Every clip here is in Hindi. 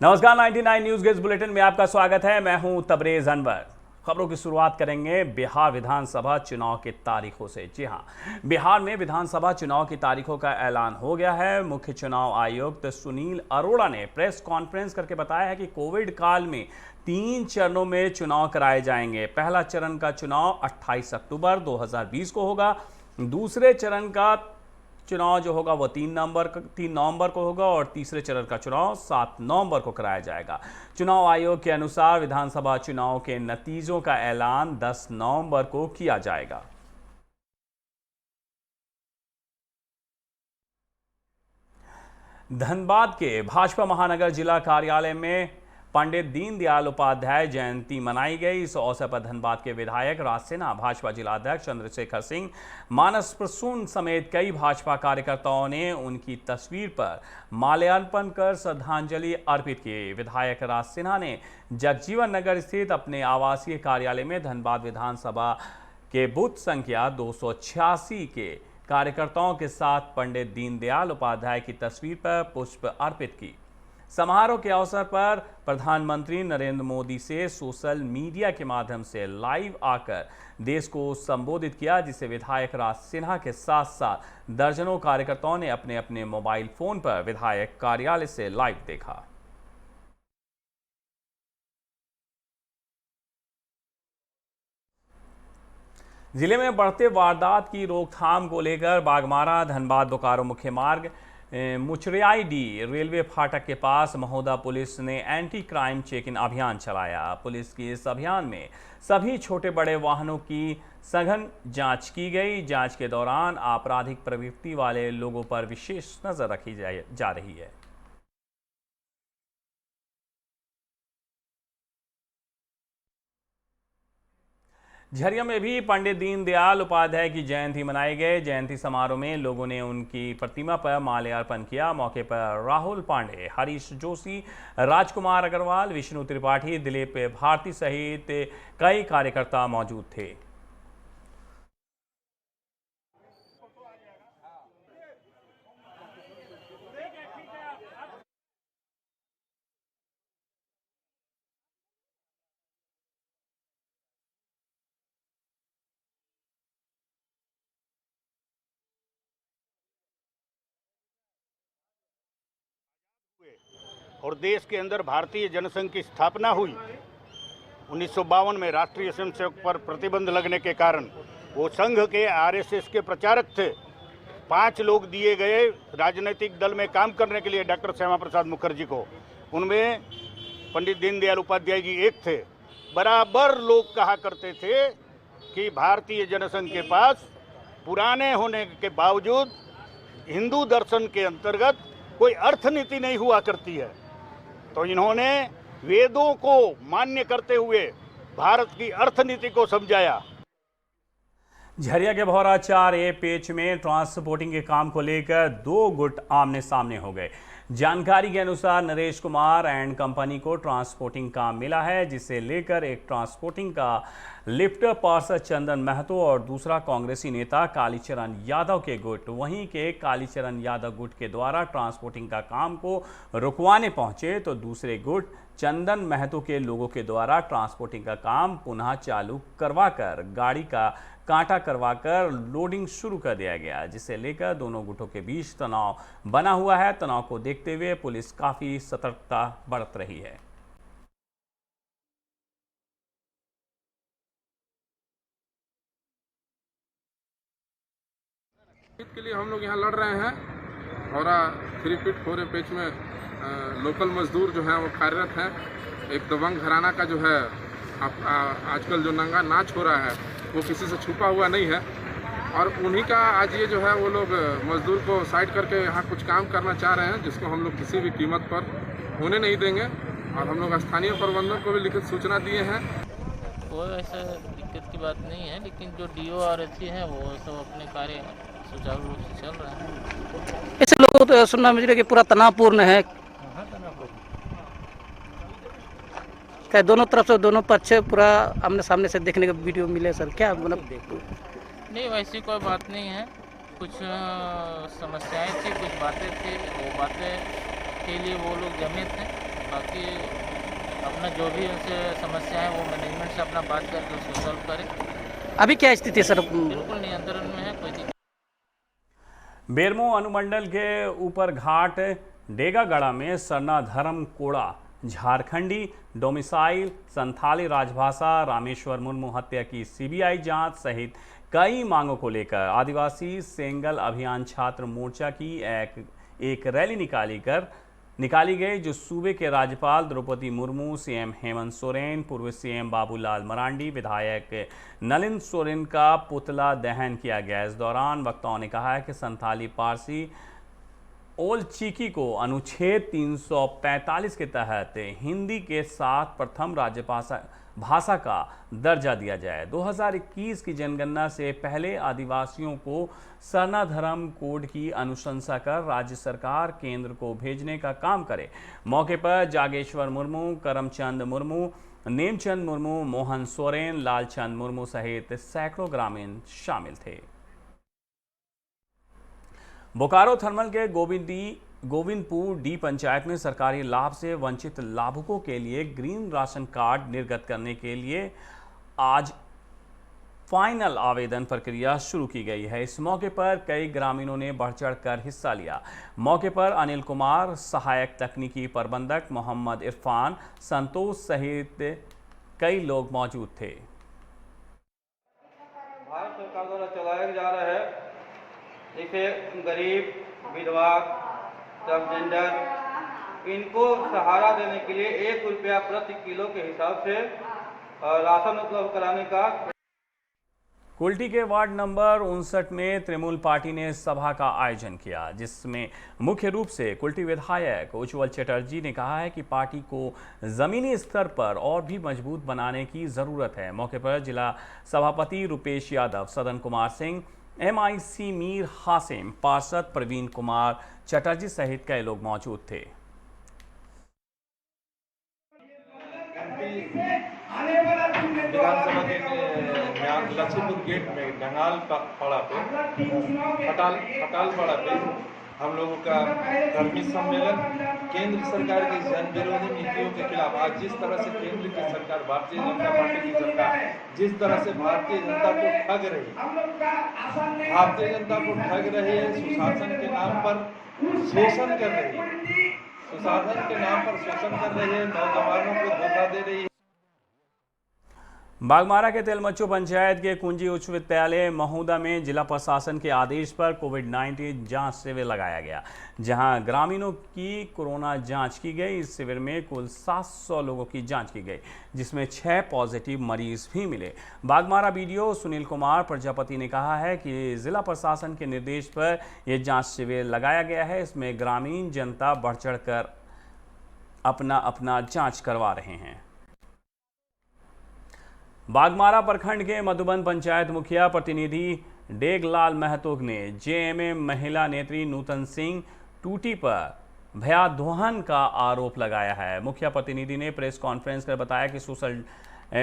नमस्कार, 99 न्यूज गेस्ट बुलेटिन में आपका स्वागत है। मैं हूं तबरेज अनवर। खबरों की शुरुआत करेंगे बिहार विधानसभा चुनाव की तारीखों से। जी हां, बिहार में विधानसभा चुनाव की तारीखों का ऐलान हो गया है। मुख्य चुनाव आयुक्त सुनील अरोड़ा ने प्रेस कॉन्फ्रेंस करके बताया है कि कोविड काल में 3 चरणों में चुनाव कराए जाएंगे। पहला चरण का चुनाव 28 अक्टूबर 2020 को होगा। दूसरे चरण का चुनाव जो होगा वो 3 नवंबर को होगा और तीसरे चरण का चुनाव 7 नवंबर को कराया जाएगा। चुनाव आयोग के अनुसार विधानसभा चुनाव के नतीजों का ऐलान 10 नवंबर को किया जाएगा। धनबाद के भाजपा महानगर जिला कार्यालय में पंडित दीनदयाल उपाध्याय जयंती मनाई गई। इस अवसर पर धनबाद के विधायक राज सिन्हा, भाजपा जिलाध्यक्ष चंद्रशेखर सिंह, मानस प्रसून समेत कई भाजपा कार्यकर्ताओं ने उनकी तस्वीर पर माल्यार्पण कर श्रद्धांजलि अर्पित की। विधायक राज सिन्हा ने जगजीवन नगर स्थित अपने आवासीय कार्यालय में धनबाद विधानसभा के बूथ संख्या 286 के कार्यकर्ताओं के साथ पंडित दीनदयाल उपाध्याय की तस्वीर पर पुष्प अर्पित की। समारोह के अवसर पर प्रधानमंत्री नरेंद्र मोदी से सोशल मीडिया के माध्यम से लाइव आकर देश को संबोधित किया, जिसे विधायक राज सिन्हा के साथ साथ दर्जनों कार्यकर्ताओं ने अपने अपने मोबाइल फोन पर विधायक कार्यालय से लाइव देखा। जिले में बढ़ते वारदात की रोकथाम को लेकर बागमारा धनबाद बोकारो मुख्य मार्ग मुचरियाईडीह रेलवे फाटक के पास महोदा पुलिस ने एंटी क्राइम चेक इन अभियान चलाया। पुलिस की इस अभियान में सभी छोटे बड़े वाहनों की सघन जांच की गई। जांच के दौरान आपराधिक प्रवृत्ति वाले लोगों पर विशेष नजर रखी जा रही है। झरिया में भी पंडित दीनदयाल उपाध्याय की जयंती मनाई गई। जयंती समारोह में लोगों ने उनकी प्रतिमा पर माल्यार्पण किया। मौके पर राहुल पांडे, हरीश जोशी, राजकुमार अग्रवाल, विष्णु त्रिपाठी, दिलीप भारती सहित कई कार्यकर्ता मौजूद थे। और देश के अंदर भारतीय जनसंघ की स्थापना हुई 1952 में। राष्ट्रीय स्वयंसेवक पर प्रतिबंध लगने के कारण वो संघ के आरएसएस के प्रचारक थे। 5 लोग दिए गए राजनीतिक दल में काम करने के लिए डॉक्टर श्यामा प्रसाद मुखर्जी को। उनमें पंडित दीनदयाल उपाध्याय जी एक थे। बराबर लोग कहा करते थे कि भारतीय जनसंघ के पास पुराने होने के बावजूद हिंदू दर्शन के अंतर्गत कोई अर्थनीति नहीं हुआ करती है। तो इन्होंने वेदों को मान्य करते हुए भारत की अर्थनीति को समझाया। झरिया के भौरा 4A पेच में ट्रांसपोर्टिंग के काम को लेकर 2 गुट आमने सामने हो गए। जानकारी के अनुसार नरेश कुमार एंड कंपनी को ट्रांसपोर्टिंग काम मिला है, जिसे लेकर एक ट्रांसपोर्टिंग का लिफ्ट पार्षद चंदन महतो और दूसरा कांग्रेसी नेता कालीचरण यादव के गुट वहीं के कालीचरण यादव गुट के द्वारा ट्रांसपोर्टिंग का काम को रुकवाने पहुंचे, तो दूसरे गुट चंदन महतो के लोगों के द्वारा ट्रांसपोर्टिंग का काम पुनः चालू करवाकर गाड़ी का कांटा करवाकर लोडिंग शुरू कर दिया गया, जिसे लेकर दोनों गुटों के बीच तनाव बना हुआ है। तनाव को देखते हुए पुलिस काफी सतर्कता बरत रही है। के लिए हम लोग यहाँ लड़ रहे हैं और 3 फीट 4A पेच में लोकल मजदूर जो हैं वो कार्यरत हैं। एक दबंग घराना का जो है आजकल जो नंगा नाच हो रहा है वो किसी से छुपा हुआ नहीं है और उन्हीं का आज ये जो है वो लोग मजदूर को साइड करके यहाँ कुछ काम करना चाह रहे हैं, जिसको हम लोग किसी भी कीमत पर होने नहीं देंगे। और हम लोग स्थानीय प्रबंधन को भी लिखित सूचना दिए हैं। कोई ऐसा दिक्कत की बात नहीं है, लेकिन जो DO और SC हैं वो सब अपने कार्य सुचारू रूप से चल रहा है। ऐसे लोगों को तो सुनना मुझे कि पूरा तनावपूर्ण है। क्या दोनों तरफ से दोनों पक्ष पूरा आमने सामने से देखने का वीडियो मिले सर? क्या मतलब नहीं, वैसी कोई बात नहीं है। कुछ समस्याएं थी, कुछ बातें थी, वो बातें के लिए वो लोग जमे थे। बाकी अपना जो भी उनसे समस्या है वो मैनेजमेंट से अपना बात करके उसको सॉल्व करें। अभी क्या स्थिति है सर? बिल्कुल नियंत्रण में है, कोई दिक्कत। बेरमो अनुमंडल के ऊपर घाट डेगागड़ा में सरना धर्म कोड़ा झारखंडी डोमिसाइल संथाली राजभाषा रामेश्वर मुर्मू हत्या की सीबीआई जांच सहित कई मांगों को लेकर आदिवासी सेंगल अभियान छात्र मोर्चा की एक रैली निकाली गई, जो सूबे के राज्यपाल द्रौपदी मुर्मू, सीएम हेमंत सोरेन, पूर्व सीएम बाबूलाल मरांडी, विधायक नलिन सोरेन का पुतला दहन किया गया। इस दौरान वक्ताओं ने कहा है कि संथाली पारसी ओल चिकी को अनुच्छेद 345 के तहत हिंदी के साथ प्रथम भाषा का दर्जा दिया जाए। 2021 की जनगणना से पहले आदिवासियों को सरना धर्म कोड की अनुशंसा कर राज्य सरकार केंद्र को भेजने का काम करे। मौके पर जागेश्वर मुर्मू, करमचंद मुर्मू, नेमचंद मुर्मू, मोहन सोरेन, लालचंद मुर्मू सहित सैकड़ों ग्रामीण शामिल थे। बोकारो थर्मल के गोविंदपुर डी पंचायत में सरकारी लाभ से वंचित लाभुकों के लिए ग्रीन राशन कार्ड निर्गत करने के लिए आज फाइनल आवेदन प्रक्रिया शुरू की गई है। इस मौके पर कई ग्रामीणों ने बढ़ चढ़ कर हिस्सा लिया। मौके पर अनिल कुमार, सहायक तकनीकी प्रबंधक मोहम्मद इरफान, संतोष सहित कई लोग मौजूद थे। भारत सरकार द्वारा चलाया जा रहा है, जैसे गरीब, विधवा, ट्रांसजेंडर, इनको सहारा देने के लिए 1 रुपया प्रति किलो के हिसाब से राशन उपलब्ध कराने का। कुल्टी के वार्ड नंबर 59 में तृणमूल पार्टी ने सभा का आयोजन किया, जिसमें मुख्य रूप से कुल्टी विधायक उज्जवल चटर्जी ने कहा है कि पार्टी को जमीनी स्तर पर और भी मजबूत बनाने की जरूरत है। मौके पर जिला सभापति रुपेश यादव, सदन कुमार सिंह, MIC मीर हासिम, पार्षद प्रवीण कुमार चटर्जी सहित कई लोग मौजूद थे। विधानसभा के लक्ष्मीपुर गेट में डंगाल पाड़ा पे हटाल पाड़ा पे हम लोगों का धर्मी सम्मेलन केंद्र सरकार की जन विरोधी नीतियों के खिलाफ। आज जिस तरह से केंद्र की सरकार, भारतीय जनता पार्टी की सरकार जिस तरह से भारतीय जनता को ठग रही है, सुशासन के नाम पर शोषण कर रही है, सुशासन के नाम पर शोषण कर रही है, नौजवानों को धोखा दे रही है। बागमारा के तेलमच्चो पंचायत के कुंजी उच्च विद्यालय महुदा में जिला प्रशासन के आदेश पर कोविड-19 जांच शिविर लगाया गया, जहां ग्रामीणों की कोरोना जांच की गई। इस शिविर में कुल 700 लोगों की जांच की गई, जिसमें 6 पॉजिटिव मरीज भी मिले। बागमारा बीडीओ सुनील कुमार प्रजापति ने कहा है कि जिला प्रशासन के निर्देश पर यह जाँच शिविर लगाया गया है। इसमें ग्रामीण जनता बढ़ चढ़ कर अपना जाँच करवा रहे हैं। बागमारा प्रखंड के मधुबन पंचायत मुखिया प्रतिनिधि डेगलाल महतो ने JMM महिला नेत्री नूतन सिंह टूटी पर भयाद्वहन का आरोप लगाया है। मुखिया प्रतिनिधि ने प्रेस कॉन्फ्रेंस कर बताया कि सोशल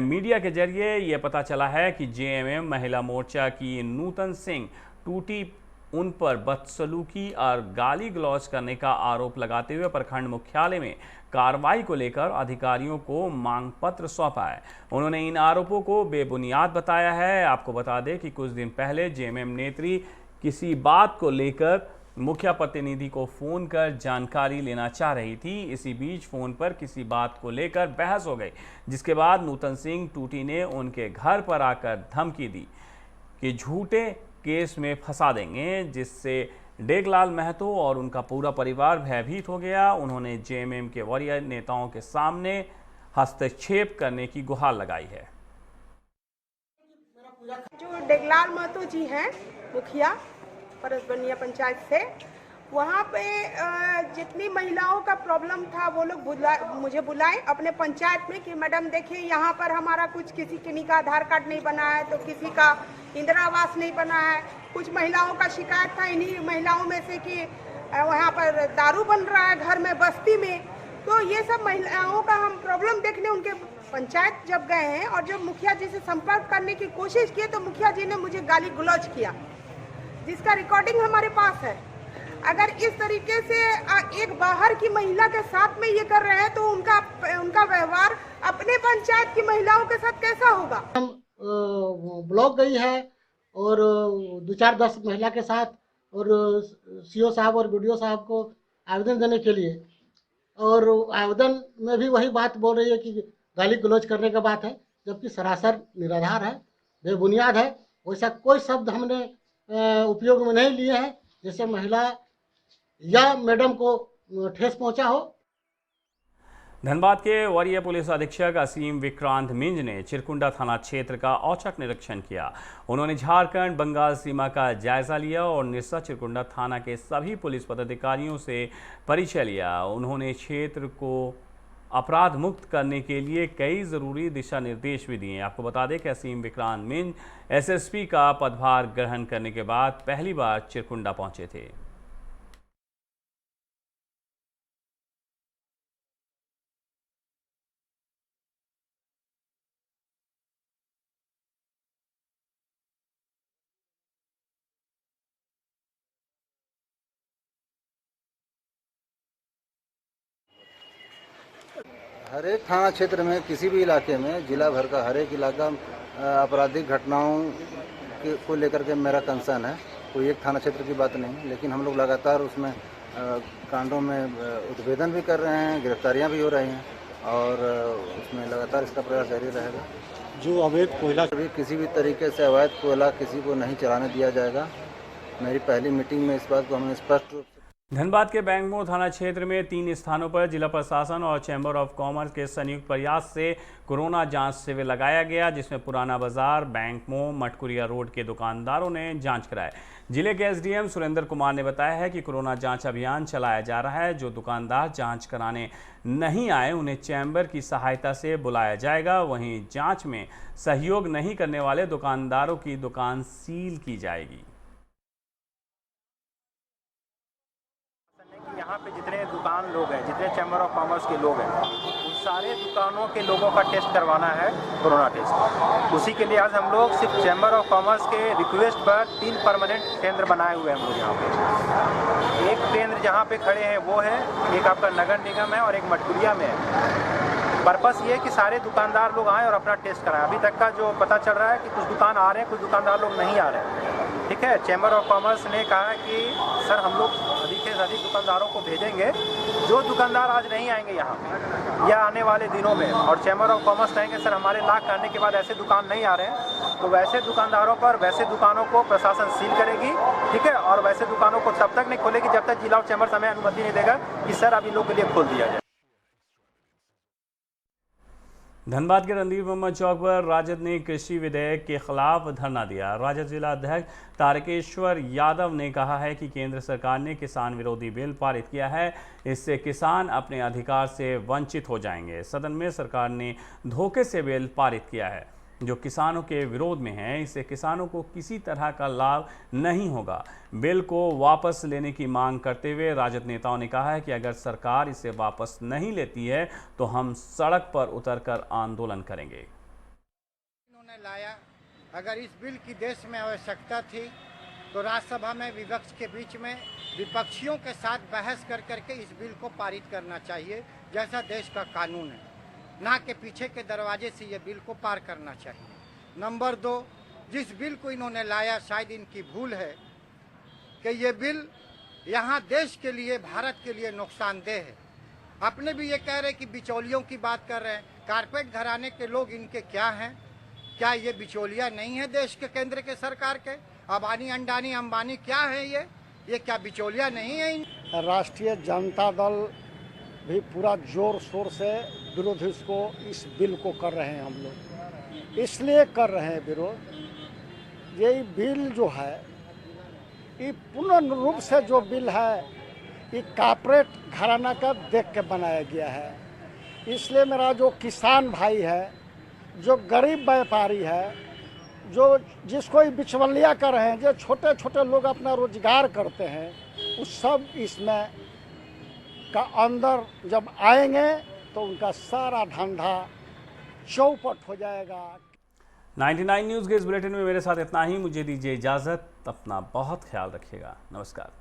मीडिया के जरिए यह पता चला है कि JMM महिला मोर्चा की नूतन सिंह टूटी उन पर बदसलूकी और गाली गलौज करने का आरोप लगाते हुए प्रखंड मुख्यालय में कार्रवाई को लेकर अधिकारियों को मांग पत्र सौंपा है। उन्होंने इन आरोपों को बेबुनियाद बताया है। आपको बता दें कि कुछ दिन पहले JMM नेत्री किसी बात को लेकर मुखिया प्रतिनिधि को फ़ोन कर जानकारी लेना चाह रही थी। इसी बीच फ़ोन पर किसी बात को लेकर बहस हो गई, जिसके बाद नूतन सिंह टूटी ने उनके घर पर आकर धमकी दी कि झूठे केस में फंसा देंगे, जिससे डेगलाल महतो और उनका पूरा परिवार भयभीत हो गया। उन्होंने JMM के वरीय नेताओं के सामने हस्तक्षेप करने की गुहार लगाई है। जो डेगलाल महतो जी हैं मुखिया परसबनिया पंचायत से, वहाँ पे जितनी महिलाओं का प्रॉब्लम था वो लोग मुझे बुलाए अपने पंचायत में कि मैडम देखिए यहाँ पर हमारा किसी का आधार कार्ड नहीं बना है, तो किसी का इंदिरा आवास नहीं बना है। कुछ महिलाओं का शिकायत था इन्हीं महिलाओं में से कि वहाँ पर दारू बन रहा है घर में, बस्ती में। तो ये सब महिलाओं का हम प्रॉब्लम देखने उनके पंचायत जब गए हैं और जब मुखिया जी से संपर्क करने की कोशिश की तो मुखिया जी ने मुझे गाली गलौज किया, जिसका रिकॉर्डिंग हमारे पास है। अगर इस तरीके से एक बाहर की महिला के साथ में ये कर रहे हैं तो उनका व्यवहार अपने पंचायत की महिलाओं के साथ कैसा होगा? ब्लॉक गई है और 2-4-10 महिला के साथ और सीओ साहब और बीडीओ साहब को आवेदन देने के लिए, और आवेदन में भी वही बात बोल रही है कि गाली गलौज करने का बात है, जबकि सरासर निराधार है, बेबुनियाद है। वैसा कोई शब्द हमने उपयोग में नहीं लिए हैं जिससे महिला या मैडम को ठेस पहुंचा हो। धनबाद के वरीय पुलिस अधीक्षक असीम विक्रांत मिंज ने चिरकुंडा थाना क्षेत्र का औचक निरीक्षण किया। उन्होंने झारखंड बंगाल सीमा का जायजा लिया और निरसा चिरकुंडा थाना के सभी पुलिस पदाधिकारियों से परिचय लिया। उन्होंने क्षेत्र को अपराध मुक्त करने के लिए कई जरूरी दिशा निर्देश भी दिए। आपको बता दें कि असीम विक्रांत मिंज एसएसपी का पदभार ग्रहण करने के बाद पहली बार चिरकुंडा पहुंचे थे। हर एक थाना क्षेत्र में किसी भी इलाके में, जिला भर का हर एक इलाका आपराधिक घटनाओं को लेकर के मेरा कंसर्न है। कोई एक थाना क्षेत्र की बात नहीं, लेकिन हम लोग लगातार उसमें कांडों में उद्भेदन भी कर रहे हैं, गिरफ्तारियां भी हो रही हैं और उसमें लगातार इसका प्रयास जारी रहेगा। जो अवैध कोयला भी किसी भी तरीके से अवैध कोयला किसी को नहीं चलाने दिया जाएगा। मेरी पहली मीटिंग में इस बात को हमने स्पष्ट रूप से। धनबाद के बैंकमोड़ थाना क्षेत्र में 3 स्थानों पर जिला प्रशासन और चैम्बर ऑफ कॉमर्स के संयुक्त प्रयास से कोरोना जांच शिविर लगाया गया, जिसमें पुराना बाजार, बैंकमोड़, मटकुरिया रोड के दुकानदारों ने जांच कराई। जिले के एसडीएम सुरेंद्र कुमार ने बताया है कि कोरोना जांच अभियान चलाया जा रहा है। जो दुकानदार जांच कराने नहीं आए उन्हें चैम्बर की सहायता से बुलाया जाएगा। वहीं जांच में सहयोग नहीं करने वाले दुकानदारों की दुकान सील की जाएगी। यहाँ पे जितने दुकान लोग हैं, जितने चैम्बर ऑफ कॉमर्स के लोग हैं, उन सारे दुकानों के लोगों का टेस्ट करवाना है, कोरोना टेस्ट। उसी के लिए आज हम लोग सिर्फ चैम्बर ऑफ कॉमर्स के रिक्वेस्ट पर 3 परमानेंट केंद्र बनाए हुए हैं हम लोग यहाँ पे। एक केंद्र जहाँ पे खड़े हैं वो है, एक आपका नगर निगम है और एक मटकुरिया में है। पर्पस ये है कि सारे दुकानदार लोग आएँ और अपना टेस्ट कराएं। अभी तक का जो पता चल रहा है कि कुछ दुकान आ रहे हैं, कुछ दुकानदार लोग नहीं आ रहे हैं। ठीक है, चैम्बर ऑफ कॉमर्स ने कहा कि सर हम लोग अधिक से अधिक दुकानदारों को भेजेंगे। जो दुकानदार आज नहीं आएंगे यहाँ पे या आने वाले दिनों में, और चैम्बर ऑफ कॉमर्स कहेंगे सर हमारे लॉक करने के बाद ऐसे दुकान नहीं आ रहे हैं, तो वैसे दुकानदारों पर, वैसे दुकानों को प्रशासन सील करेगी। ठीक है, और वैसे दुकानों को तब तक नहीं खोलेगी जब तक जिला और चैम्बर हमें अनुमति नहीं देगा कि सर अब इन लोगों के लिए खोल दिया जाए। धनबाद के रणदीप मोहम्मद चौक पर राजद ने कृषि विधेयक के खिलाफ धरना दिया। राजद जिला अध्यक्ष तारकेश्वर यादव ने कहा है कि केंद्र सरकार ने किसान विरोधी बिल पारित किया है, इससे किसान अपने अधिकार से वंचित हो जाएंगे। सदन में सरकार ने धोखे से बिल पारित किया है जो किसानों के विरोध में है, इससे किसानों को किसी तरह का लाभ नहीं होगा। बिल को वापस लेने की मांग करते हुए राजद नेताओं ने कहा है कि अगर सरकार इसे वापस नहीं लेती है तो हम सड़क पर उतरकर आंदोलन करेंगे। इन्होंने लाया, अगर इस बिल की देश में आवश्यकता थी तो राज्यसभा में विपक्ष के बीच में विपक्षियों के साथ बहस कर करके इस बिल को पारित करना चाहिए, जैसा देश का कानून है। ना के पीछे के दरवाजे से ये बिल को पार करना चाहिए। नंबर 2, जिस बिल को इन्होंने लाया शायद इनकी भूल है कि ये बिल यहाँ देश के लिए, भारत के लिए नुकसानदेह है। अपने भी ये कह रहे कि बिचौलियों की बात कर रहे हैं। कारपेट घराने के लोग इनके क्या हैं? क्या ये बिचौलिया नहीं है देश के, केंद्र के सरकार के? अबानी, अंडानी, अंबानी क्या है ये क्या बिचौलिया नहीं है? राष्ट्रीय जनता दल भी पूरा जोर शोर से विरोध इस बिल को कर रहे हैं। हम लोग इसलिए कर रहे हैं विरोध, यही बिल जो है ये पूर्ण रूप से जो बिल है ये कॉर्पोरेट घराना का देख के बनाया गया है। इसलिए मेरा जो किसान भाई है, जो गरीब व्यापारी है, जो जिसको बिचौलिया कर रहे हैं, जो छोटे छोटे लोग अपना रोजगार करते हैं, उस सब इसमें का अंदर जब आएंगे तो उनका सारा धंधा चौपट हो जाएगा। 99 न्यूज़ के इस बुलेटिन में मेरे साथ इतना ही। मुझे दीजिए इजाज़त। अपना बहुत ख्याल रखिएगा। नमस्कार।